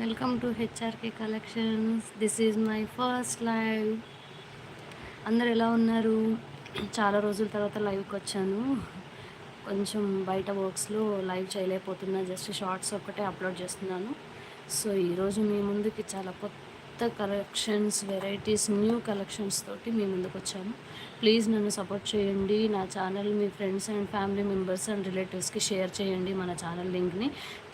Welcome to HRK collections. This is my first live. అందరు ఎలా ఉన్నారు? చాలా రోజుల తర్వాత లైవ్కి వచ్చాను. కొంచెం బయట వర్క్స్లో లైవ్ చేయలేకపోతున్నా, జస్ట్ షార్ట్స్ ఒక్కటే అప్లోడ్ చేస్తున్నాను. సో ఈరోజు మీ ముందుకి చాలా కొత్త కలెక్షన్స్, వెరైటీస్, న్యూ కలెక్షన్స్ తోటి మీ ముందుకు వచ్చాను. ప్లీజ్ నన్ను సపోర్ట్ చేయండి. నా channel me friends and family members and రిలేటివ్స్కి షేర్ చేయండి. మన ఛానల్ లింక్ని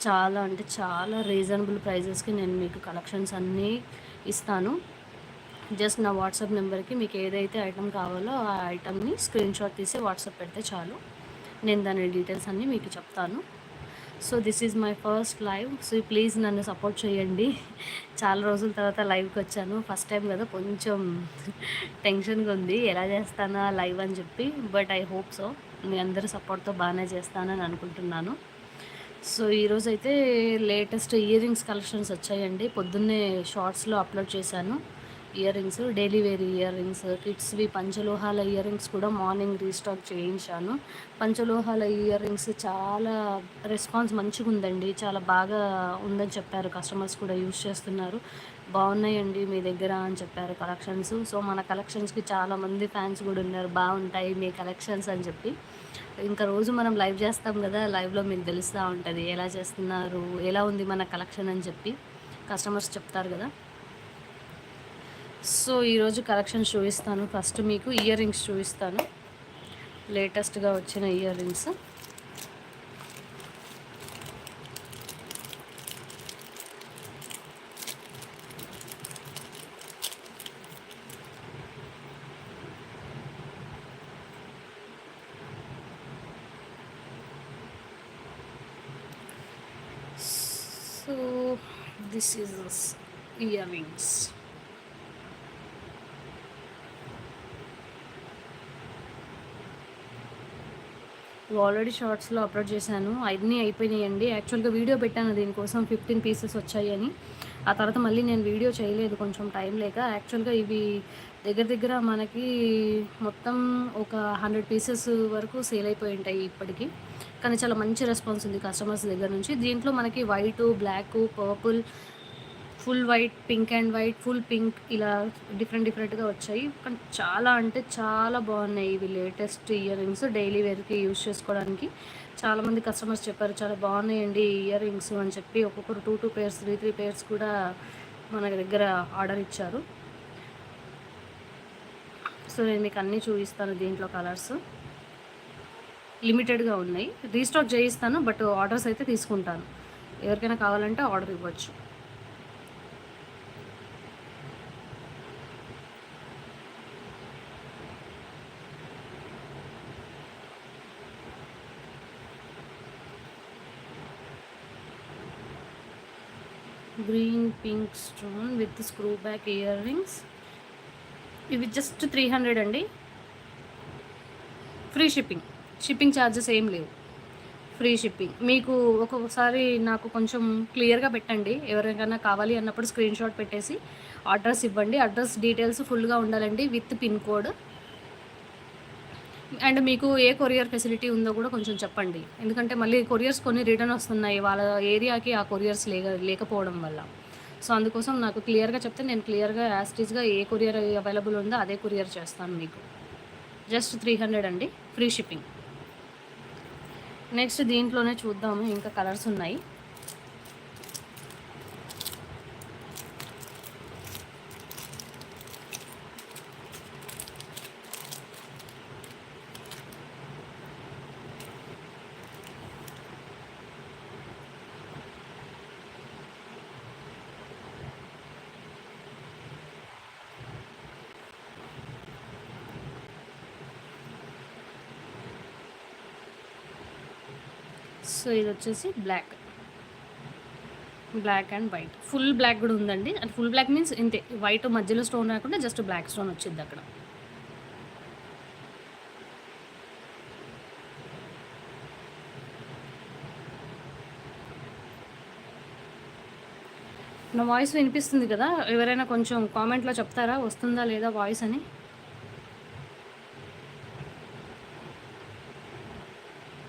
చాలా అంటే చాలా రీజనబుల్ ప్రైజెస్కి నేను మీకు కలెక్షన్స్ అన్నీ ఇస్తాను. జస్ట్ నా వాట్సాప్ నెంబర్కి మీకు ఏదైతే ఐటమ్ కావాలో ఆ ఐటమ్ని స్క్రీన్ షాట్ తీసి వాట్సాప్ పెడితే చాలు. నేను దాని డీటెయిల్స్ అన్నీ మీకు చెప్తాను. So this is my first live. So please నన్ను సపోర్ట్ చేయండి. చాలా రోజుల తర్వాత లైవ్కి వచ్చాను. ఫస్ట్ టైం కదా, కొంచెం టెన్షన్గా ఉంది ఎలా చేస్తానా లైవ్ అని చెప్పి. బట్ ఐ హోప్ సో మీ అందరి సపోర్ట్తో బాగానే చేస్తానని అనుకుంటున్నాను. సో ఈరోజైతే లేటెస్ట్ ఇయర్ రింగ్స్ కలెక్షన్స్ వచ్చాయండి. పొద్దున్నే షార్ట్స్లో అప్లోడ్ చేశాను. Ear rings, daily wear earrings, కిడ్స్వి పంచలోహాల ఇయర్ రింగ్స్ కూడా మార్నింగ్ రీస్టాక్ చేయించాను. పంచలోహాల ఇయర్ రింగ్స్ చాలా రెస్పాన్స్ మంచిగా ఉందండి. చాలా బాగా ఉందని చెప్పారు. కస్టమర్స్ కూడా యూజ్ చేస్తున్నారు. బాగున్నాయండి మీ దగ్గర అని చెప్పారు కలెక్షన్స్. సో మన కలెక్షన్స్కి చాలామంది ఫ్యాన్స్ కూడా ఉన్నారు, బాగుంటాయి మీ కలెక్షన్స్ అని చెప్పి. ఇంకా రోజు మనం లైవ్ చేస్తాం కదా, లైవ్లో మీకు తెలుస్తూ ఉంటుంది ఎలా చేస్తున్నారు, ఎలా ఉంది మన కలెక్షన్ అని చెప్పి కస్టమర్స్ చెప్తారు కదా. సో ఈరోజు కలెక్షన్స్ చూపిస్తాను. ఫస్ట్ మీకు ఇయర్ రింగ్స్ చూపిస్తాను, లేటెస్ట్గా వచ్చిన earrings. So this is earrings. Already షార్ట్స్లో అప్లోడ్ చేశాను, అన్నీ అయిపోయినాయండి. యాక్చువల్గా వీడియో పెట్టాను దీనికోసం, 15 పీసెస్ వచ్చాయని. ఆ తర్వాత మళ్ళీ నేను వీడియో చేయలేదు, కొంచెం టైం లేక. యాక్చువల్గా ఇవి దగ్గర దగ్గర మనకి మొత్తం ఒక 100 పీసెస్ వరకు సేల్ అయిపోయి ఉంటాయి ఇప్పటికీ. కానీ చాలా మంచి రెస్పాన్స్ ఉంది కస్టమర్స్ దగ్గర నుంచి. దీంట్లో మనకి white, black, purple, full white, pink and white, full pink, ఇలా డిఫరెంట్గా వచ్చాయి. కానీ చాలా అంటే చాలా బాగున్నాయి ఇవి. లేటెస్ట్ ఇయర్ రింగ్స్ డైలీ వేర్కి యూజ్ చేసుకోవడానికి చాలామంది కస్టమర్స్ చెప్పారు చాలా బాగున్నాయండి ఇయర్ రింగ్స్ అని చెప్పి. ఒక్కొక్కరు 2 పేర్స్, 3 పేర్స్ కూడా మన దగ్గర ఆర్డర్ ఇచ్చారు. సో నేను మీకు అన్నీ చూపిస్తాను. దీంట్లో కలర్స్ లిమిటెడ్గా ఉన్నాయి, రీస్టాక్ చేయిస్తాను, బట్ ఆర్డర్స్ అయితే తీసుకుంటాను. ఎవరికైనా కావాలంటే ఆర్డర్ ఇవ్వచ్చు. Green pink stone with screw back ear rings. ఇవి జస్ట్ 300 అండి. ఫ్రీ షిప్పింగ్, షిప్పింగ్ ఛార్జెస్ ఏం లేవు, ఫ్రీ షిప్పింగ్. మీకు ఒక్కొక్కసారి నాకు కొంచెం క్లియర్గా పెట్టండి, ఎవరికైనా కావాలి అన్నప్పుడు స్క్రీన్ షాట్ పెట్టేసి అడ్రస్ ఇవ్వండి. అడ్రస్ డీటెయిల్స్ ఫుల్గా ఉండాలండి, విత్ పిన్ కోడ్. అండ్ మీకు ఏ కొరియర్ ఫెసిలిటీ ఉందో కూడా కొంచెం చెప్పండి, ఎందుకంటే మళ్ళీ కొరియర్స్ కొన్ని రిటర్న్ వస్తున్నాయి వాళ్ళ ఏరియాకి ఆ కొరియర్స్ లేకపోవడం వల్ల. సో అందుకోసం నాకు క్లియర్గా చెప్తే నేను క్లియర్గా యాస్టీస్గా ఏ కొరియర్ అవైలబుల్ ఉందో అదే కొరియర్ చేస్తాను మీకు. జస్ట్ 300 అండి, ఫ్రీ షిప్పింగ్. నెక్స్ట్ దీంట్లోనే చూద్దాము, ఇంకా కలర్స్ ఉన్నాయి. సో ఇది వచ్చేసి black and white, full black కూడా ఉందండి. అంటే ఫుల్ బ్లాక్ మీన్స్ ఇంతే, వైట్ మధ్యలో స్టోన్ రాకుండా జస్ట్ బ్లాక్ స్టోన్ వచ్చింది అక్కడ. నా వాయిస్ వినిపిస్తుంది కదా, ఎవరైనా కొంచెం కామెంట్లో చెప్తారా వస్తుందా లేదా వాయిస్ అని.